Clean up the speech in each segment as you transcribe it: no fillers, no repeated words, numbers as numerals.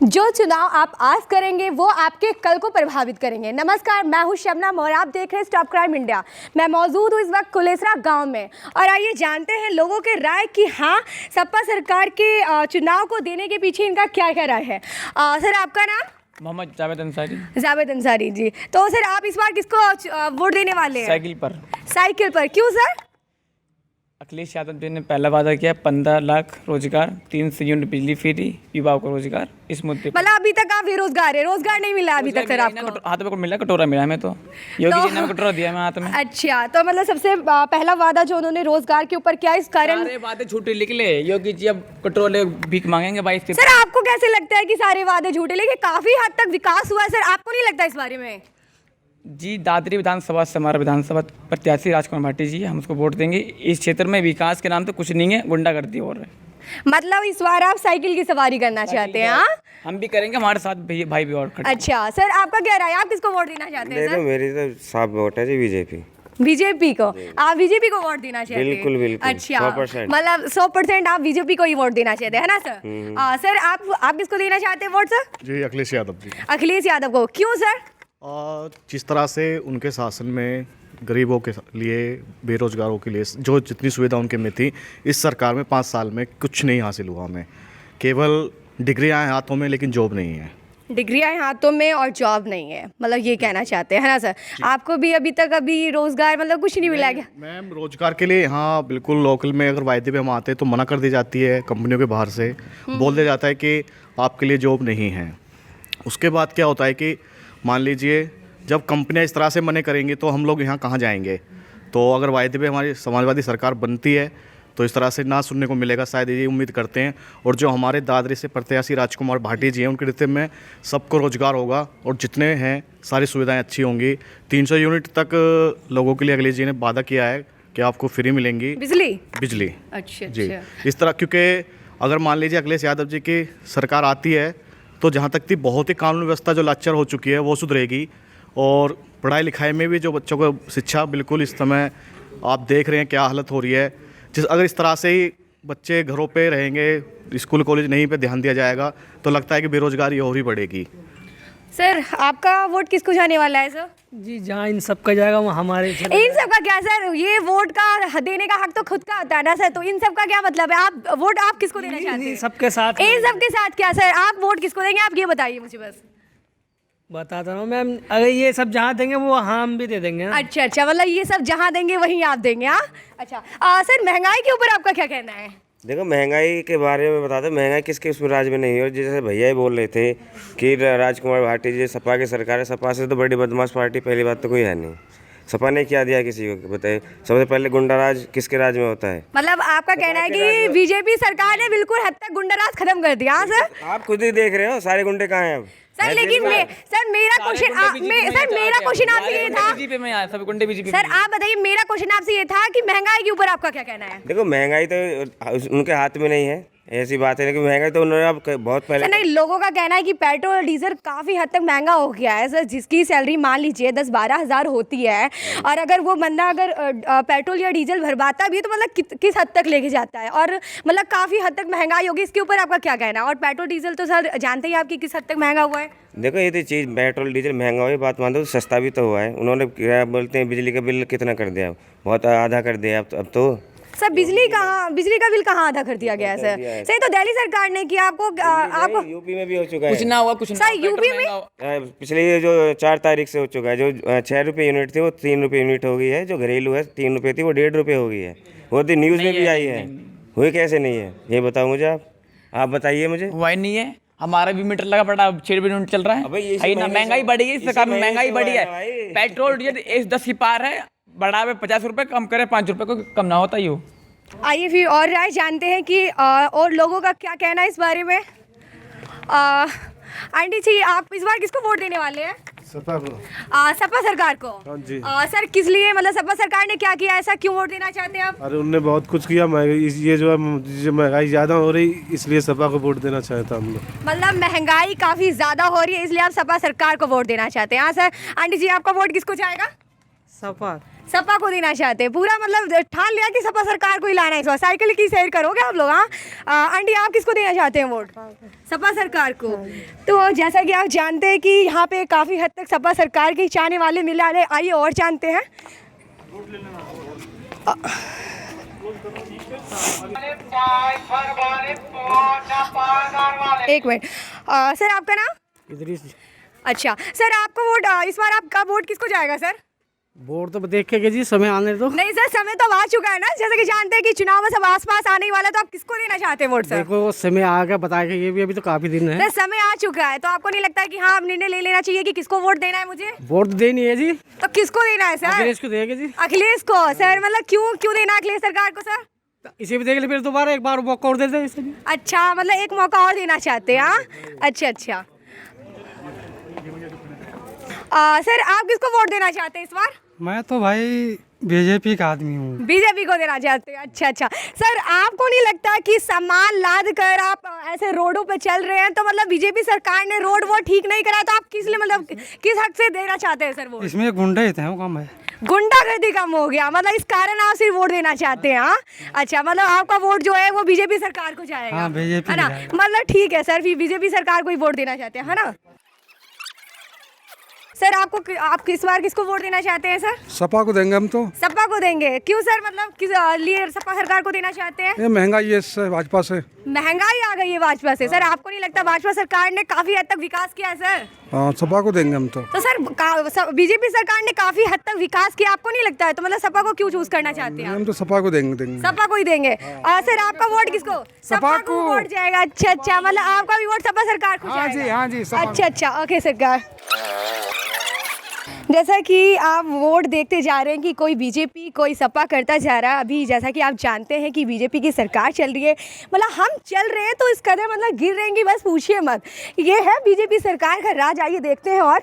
जो चुनाव आप आज करेंगे वो आपके कल को प्रभावित करेंगे। नमस्कार, मैं हूं शबनम और आप देख रहे हैं स्टॉप क्राइम इंडिया। मैं मौजूद हूं इस वक्त कुलेसरा गांव में और आइए जानते हैं लोगों के राय कि हाँ, सपा सरकार के चुनाव को देने के पीछे इनका क्या क्या राय है। सर, आपका नाम? मोहम्मद जावेद अंसारी। जावेद अंसारी जी। तो सर, आप इस बार किसको वोट देने वाले हैं? साइकिल पर। साइकिल पर, क्यों सर? अखिलेश यादव जी ने पहला वादा किया 15 लाख रोजगार, 300 यूनिट बिजली फ्री, युवाओं को रोजगार। इस मुद्दे पर मतलब अभी तक आप बेरोजगार है, रोजगार नहीं मिला अभी तक सर आपको? हाथ में मिला, कटोरा मिला हमें। तो योगी जी ने कटोरा दिया हमें हाथ में। अच्छा, तो मतलब सबसे पहला वादा जो उन्होंने रोजगार के ऊपर किया, इस कारण सारे वादे झूठे निकले। योगी जी अब कटोरे भीख मांगेंगे 22। सर, आपको कैसे लगता है कि सारे वादे झूठे? लेकिन काफी हद तक विकास हुआ है सर, आपको नहीं लगता इस बारे में? जी, दादरी विधानसभा से हमारा विधानसभा प्रत्याशी राजकुमार भाटी जी है, हम उसको वोट देंगे। इस क्षेत्र में विकास के नाम तो कुछ नहीं है, गुंडागर्दी हो रहा है। मतलब इस बार आप साइकिल की सवारी करना चाहते हैं? हाँ, हम भी करेंगे, हमारे साथ भाई भी और खड़े। अच्छा सर, आपका क्या राय है? आप किसको वोट देना चाहते हैं सर? मेरी तो साफ वोट है जी, बीजेपी। बीजेपी को? आप बीजेपी को वोट देना चाहते हैं? बिल्कुल बिल्कुल। अच्छा, 100%। मतलब 100% आप बीजेपी को ही वोट देना चाहते हैं, है ना सर? सर, आप किसको देना चाहते हैं वोट सर? जी, अखिलेश यादव जी। अखिलेश यादव को, क्यों सर? जिस तरह से उनके शासन में गरीबों के लिए, बेरोजगारों के लिए जो जितनी सुविधा उनके में थी, इस सरकार में 5 साल में कुछ नहीं हासिल हुआ हमें। केवल डिग्रियां हैं हाथों में, लेकिन जॉब नहीं है। डिग्रियां हैं हाथों में और जॉब नहीं है, मतलब ये कहना चाहते हैं, है ना सर? आपको भी अभी तक रोजगार मतलब कुछ नहीं मिला क्या? मैम, रोजगार के लिए यहाँ बिल्कुल लोकल में अगर वायदे पे हम आते हैं तो मना कर दी जाती है कंपनियों के बाहर से। बोल दिया जाता है कि आपके लिए जॉब नहीं है। उसके बाद क्या होता है कि मान लीजिए जब कंपनियां इस तरह से मने करेंगी तो हम लोग यहाँ कहाँ जाएंगे? तो अगर वायदे पे हमारी समाजवादी सरकार बनती है तो इस तरह से ना सुनने को मिलेगा, शायद ये उम्मीद करते हैं। और जो हमारे दादरी से प्रत्याशी राजकुमार भाटी जी हैं, उनके नेतृत्व में सबको रोजगार होगा और जितने हैं सारी सुविधाएं अच्छी होंगी। 300 यूनिट तक लोगों के लिए अखिलेश जी ने वादा किया है कि आपको फ्री मिलेंगी बिजली। अच्छा जी, इस तरह, क्योंकि अगर मान लीजिए अखिलेश यादव जी की सरकार आती है तो जहाँ तक थी बहुत ही कानून व्यवस्था जो लाचार हो चुकी है वो सुधरेगी। और पढ़ाई लिखाई में भी जो बच्चों को शिक्षा, बिल्कुल इस समय आप देख रहे हैं क्या हालत हो रही है। अगर इस तरह से ही बच्चे घरों पे रहेंगे, स्कूल कॉलेज नहीं पे ध्यान दिया जाएगा तो लगता है कि बेरोजगारी और ही बढ़ेगी। सर, आपका वोट किसको जाने वाला है सर? जी, जहाँ इन सब का जाएगा वहाँ हमारे इन सब का क्या सर? ये वोट का देने का हक तो खुद का होता है ना सर, तो इन सब का क्या मतलब है? आप वोट आप किसको देना चाहते हैं? सबके साथ। इन सबके साथ क्या सर? आप वोट किसको देंगे, आप ये बताइए मुझे बस। बताता हूँ मैम, अगर ये सब जहाँ देंगे वो हम भी दे देंगे ना। अच्छा, मतलब ये सब जहाँ देंगे वहीं आप देंगे? हाँ, अच्छा। सर, महंगाई के ऊपर आपका क्या कहना है? देखो, महंगाई के बारे में बता दो, महंगाई किसके उस राज्य में नहीं है। और जैसे भैया ही बोल रहे थे कि राजकुमार भाटी जी सपा की सरकार है, सपा से तो बड़ी बदमाश पार्टी पहली बात तो कोई है नहीं। सपा ने क्या दिया किसी को बताइए? सबसे पहले गुंडा राज किसके राज में होता है? मतलब आपका कहना है कि बीजेपी सरकार ने बिल्कुल हद तक गुंडा राज खत्म कर दिया? हाँ सर, आप खुद ही देख रहे हो सारे गुंडे कहाँ हैं अब। सर लेकिन मेरा क्वेश्चन आपसे ये था। सर, आप बताइए, मेरा क्वेश्चन आपसे ये था कि महंगाई के ऊपर आपका क्या कहना है? देखो, महंगाई तो उनके हाथ में नहीं है, ऐसी बात है। लेकिन महंगाई तो उन्होंने अब बहुत पहले। नहीं, लोगों का कहना है कि पेट्रोल और डीजल काफ़ी हद तक महंगा हो गया है सर। जिसकी सैलरी मान लीजिए 10-12 हज़ार होती है और अगर वो बंदा अगर पेट्रोल या डीजल भरवाता भी है तो मतलब किस हद तक लेके जाता है, और मतलब काफ़ी हद तक महंगाई होगी। इसके ऊपर आपका क्या कहना है? और पेट्रोल डीजल तो सर जानते ही आपकी किस हद तक महंगा हुआ है। देखो, ये तो चीज़ पेट्रोल डीजल महंगा हुई बात मान दो, सस्ता भी तो हुआ है। उन्होंने क्या बोलते हैं, बिजली का बिल कितना कर दिया? बहुत आधा कर दिया अब तो। सर, बिजली का बिल कहाँ आधा कर दिया गया है सर? सही तो दिल्ली सरकार ने किया। आपको यूपी में भी हो चुका है। कुछ ना हुआ, कुछ ना। सर, यूपी में पिछले जो 4 तारीख से हो चुका है। जो 6 रुपये यूनिट थी वो 3 रुपये यूनिट हो गई है। जो घरेलू है 3 रुपये थी वो 1.5 रुपये हो गई है। वो तो न्यूज़ में भी आई है। हुई कैसे नहीं है ये बताओ मुझे, आप बताइए मुझे। हुआ नहीं है, हमारा भी मीटर लगा पड़ा, 6 रुपये यूनिट चल रहा है ना। महंगाई बढ़ी है, इस सरकार में महंगाई बढ़ी है। पेट्रोल डीजल 10 की पार है, बढ़ा में 50 रुपये, कम करे 5 रुपये को कम ना होता यूँ। आइए फिर और राय जानते हैं कि और लोगों का क्या कहना है इस बारे में। आंटी जी, आप इस बार किसको वोट देने वाले हैं? सपा को। सपा सरकार को? हाँ जी। सर, किस लिए, मतलब सपा सरकार ने क्या किया, ऐसा क्यों वोट देना चाहते हैं आप? अरे, उनने बहुत कुछ किया। ये जो महंगाई ज़्यादा हो रही, इसलिए सपा को वोट देना चाहता हम लोग। मतलब महंगाई काफ़ी ज़्यादा हो रही है इसलिए आप सपा सरकार को वोट देना चाहते हैं? हाँ सर। आंटी जी, आपका वोट किसको जाएगा? सपा। सपा को देना चाहते हैं पूरा, मतलब ठान लिया कि सपा सरकार को ही लाना है इस बार। साइकिल की सैर करोगे आप लोग? हाँ आंटी, आप किसको देना चाहते हैं वोट? सपा सरकार को। तो जैसा कि आप जानते हैं कि यहाँ पे काफ़ी हद तक सपा सरकार के चाहने वाले मिले आ रहे हैं। आइए और जानते हैं। एक मिनट सर, आपका नाम? इधर अच्छा सर, आपको वोट इस बार आपका वोट किसको जाएगा सर? वोट तो देख के जी, समय आने दो। नहीं सर, समय तो आ चुका है ना, जैसे कि जानते हैं कि चुनाव सब आसपास आने ही वाला है, तो आप किसको देना चाहते हैं वोट सर? देखो समय आ गया, बता के ये भी अभी तो काफी दिन है। सर समय आ चुका है, तो आपको नहीं लगता है कि हाँ अब निर्णय ले लेना चाहिए कि किसको वोट देना है मुझे? वोट तो देनी है जी। तो किसको देना है सर? अखिलेश को देंगे जी। अखिलेश को सर, मतलब क्यों क्यों देना है अखिलेश सरकार को सर? इसे भी देख ले, फिर दोबारा एक बार मौका और दे दे इसे भी। अच्छा, मतलब एक मौका और देना चाहते हैं। हाँ अच्छा अच्छा। सर आप किसको वोट देना चाहते हैं इस बार? मैं तो भाई बीजेपी का आदमी हूँ। बीजेपी को देना चाहते हैं। अच्छा अच्छा। सर आपको नहीं लगता कि सामान लाद कर आप ऐसे रोडों पे चल रहे हैं, तो मतलब बीजेपी सरकार ने रोड वो ठीक नहीं करा, तो आप किस लिए, मतलब किस हक से देना चाहते हैं सर वोट? इसमें गुंडे थे, वो कम है। गुंडागर्दी कम हो गया, मतलब इस कारण आप सिर्फ वोट देना चाहते हैं? हाँ अच्छा, मतलब आपका वोट जो है वो बीजेपी सरकार को जाएगा? हाँ, बीजेपी है ना, को जाएगा। मतलब ठीक है सर, फिर बीजेपी सरकार को ही वोट देना चाहते हैं, है ना? सर आप इस बार किसको वोट देना चाहते हैं सर? सपा को देंगे हम तो। सपा को देंगे? क्यों सर, मतलब किस लिए सपा सरकार को देना चाहते हैं? ये महंगाई है इससे, भाजपा से। महंगाई आ गई है भाजपा से? सर आपको नहीं लगता भाजपा सरकार ने काफी हद तक विकास किया है सर? हाँ, सपा को देंगे हम तो। तो सर बीजेपी सरकार ने काफी हद तक विकास किया, आपको नहीं लगता है? तो मतलब सपा को क्यों चूज करना चाहते हैं आप? हम तो सपा को देंगे। सपा को ही देंगे। सर आपका वोट किसको? सपा को वोट जाएगा। अच्छा अच्छा, मतलब आपका भी वोट सपा सरकार को जाएगा? हाँ जी, सपा। अच्छा अच्छा, ओके सरकार। जैसा कि आप वोट देखते जा रहे हैं कि कोई बीजेपी कोई सपा करता जा रहा है। अभी जैसा कि आप जानते हैं कि बीजेपी की सरकार चल रही है, मतलब हम चल रहे हैं तो इस कदर मतलब गिर रहे हैं कि बस पूछिए मत। ये है बीजेपी सरकार का राज। आइए देखते हैं। और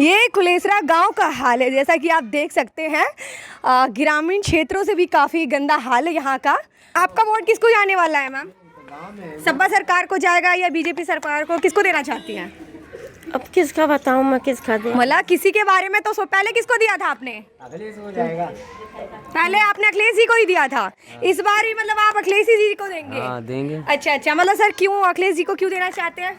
ये कुलेसरा गांव का हाल है, जैसा कि आप देख सकते हैं। ग्रामीण क्षेत्रों से भी काफ़ी गंदा हाल है यहाँ का। आपका वोट किसको जाने वाला है मैम? सपा सरकार को जाएगा या बीजेपी सरकार को? किसको देना चाहती हैं? अब किसका बताऊं मैं, किसका दूं? मतलब किसी के बारे में तो पहले किसको दिया था आपने? अखिलेश को जाएगा। पहले आपने अखिलेश जी को ही दिया था, इस बार भी मतलब आप अखिलेश जी को देंगे? हाँ, देंगे। अच्छा अच्छा, मतलब सर क्यों अखिलेश जी को क्यों देना चाहते हैं?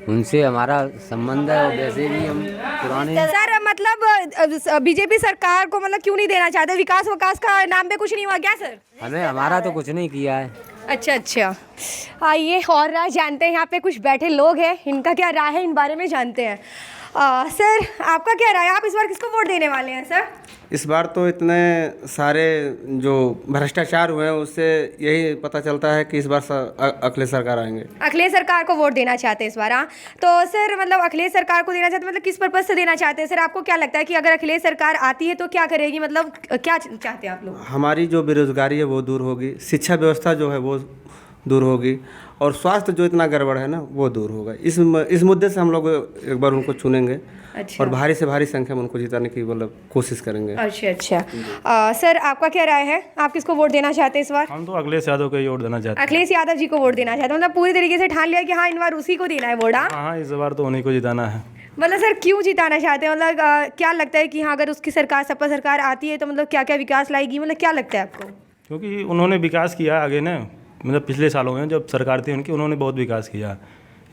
उनसे हमारा संबंध है और वैसे भी हम पुराने। सर मतलब बीजेपी सरकार को मतलब क्यों नहीं देना चाहते? विकास का नाम पे कुछ नहीं हुआ क्या सर? हमें हमारा तो कुछ नहीं किया है। अच्छा अच्छा। आइए और राय जानते हैं। यहाँ पे कुछ बैठे लोग हैं, इनका क्या राय है इन बारे में जानते हैं। सर आपका क्या राय है? आप इस बार किसको वोट देने वाले हैं सर? इस बार तो इतने सारे जो भ्रष्टाचार हुए हैं उससे यही पता चलता है कि इस बार अखिलेश सरकार आएंगे। अखिलेश सरकार को वोट देना चाहते हैं इस बार? हाँ, तो सर मतलब अखिलेश सरकार को देना चाहते हैं, मतलब किस पर्पज से देना चाहते हैं सर? आपको क्या लगता है कि अगर अखिलेश सरकार आती है तो क्या करेगी, मतलब क्या चाहते हैं आप लोग? हमारी जो बेरोजगारी है वो दूर होगी, शिक्षा व्यवस्था जो है वो दूर होगी, और स्वास्थ्य जो इतना गड़बड़ है ना वो दूर होगा। इस मुद्दे से हम लोग एक बार उनको चुनेंगे। अच्छा। और भारी से भारी संख्या में उनको जिताने की मतलब कोशिश करेंगे। अच्छा अच्छा। सर आपका क्या राय है? आप किसको वोट देना चाहते हैं इस बार? हम तो अखिलेश यादव को ही वोट देना चाहते हैं। अखिलेश यादव जी को वोट देना चाहते हैं, मतलब पूरी तरीके से ठान लिया कि हाँ इन बार उसी को देना है वोट? हाँ, इस बार तो उन्हीं को जिताना है। मतलब सर क्यों जिताना चाहते हैं? मतलब क्या लगता है कि हाँ अगर उसकी सरकार सपा सरकार आती है तो मतलब क्या क्या विकास लाएगी, मतलब क्या लगता है आपको? क्योंकि उन्होंने विकास किया आगे ना, मतलब पिछले सालों में जब सरकार थी उनकी, उन्होंने बहुत विकास किया,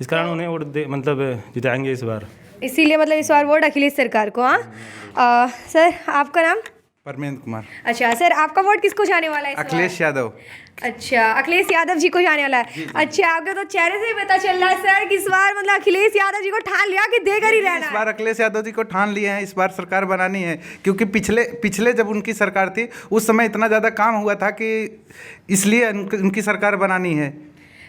इस कारण उन्हें वोट मतलब जिताएंगे इस बार। इसीलिए मतलब इस बार वोट अखिलेश सरकार को? हाँ सर आपका नाम? परमेंद्र कुमार। अच्छा सर आपका वोट किसको जाने वाला है? अखिलेश यादव। अच्छा अखिलेश यादव जी को जाने वाला है। अच्छा आपके तो चेहरे से ही पता चल रहा है सर कि इस बार मतलब अखिलेश यादव जी को ठान लिया कि देकर ही रहना है। इस बार अखिलेश यादव जी को ठान लिए हैं, इस बार सरकार बनानी है, क्योंकि पिछले जब उनकी सरकार थी उस समय इतना ज़्यादा काम हुआ था कि इसलिए उनकी सरकार बनानी है।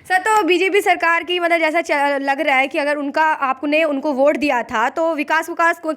सर तो बीजेपी सरकार की मतलब जैसा लग रहा है कि अगर आपने उनको वोट दिया था तो विकास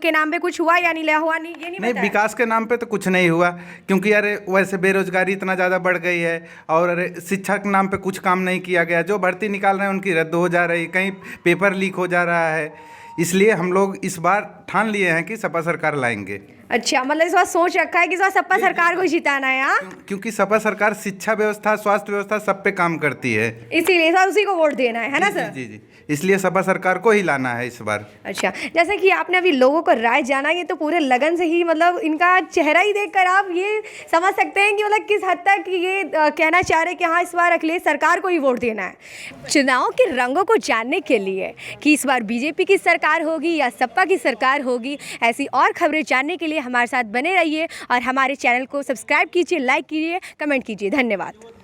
के नाम पे कुछ हुआ या नहीं हुआ, नहीं ये नहीं विकास के नाम पे तो कुछ नहीं हुआ, क्योंकि अरे वैसे बेरोजगारी इतना ज़्यादा बढ़ गई है, और अरे शिक्षा के नाम पे कुछ काम नहीं किया गया। जो भर्ती निकाल रहे हैं उनकी रद्द हो जा रही, कहीं पेपर लीक हो जा रहा है। इसलिए हम लोग इस बार ठान लिए हैं कि सपा सरकार लाएंगे। अच्छा, मतलब इस बार सोच रखा है कि इस बार सपा सरकार को ही जिताना है। हाँ, क्योंकि सपा सरकार शिक्षा व्यवस्था, स्वास्थ्य व्यवस्था सब पे काम करती है। इसीलिए इस बार उसी को वोट देना है ना सर? जी जी, इसलिए सपा सरकार को ही लाना है इस बार। अच्छा, जैसे कि आपने अभी लोगों को राय जाना, ये तो पूरे लगन से ही, मतलब इनका चेहरा ही देखकर आप ये समझ सकते हैं कि मतलब किस हद तक ये कहना चाह रहे हैं कि हाँ इस बार अखिलेश सरकार को ही वोट देना है। चुनाव के रंगों को जानने के लिए कि इस बार बीजेपी की सरकार होगी या सपा की सरकार होगी, ऐसी और खबरें जानने के लिए हमारे साथ बने रहिए और हमारे चैनल को सब्सक्राइब कीजिए, लाइक कीजिए, कमेंट कीजिए। धन्यवाद।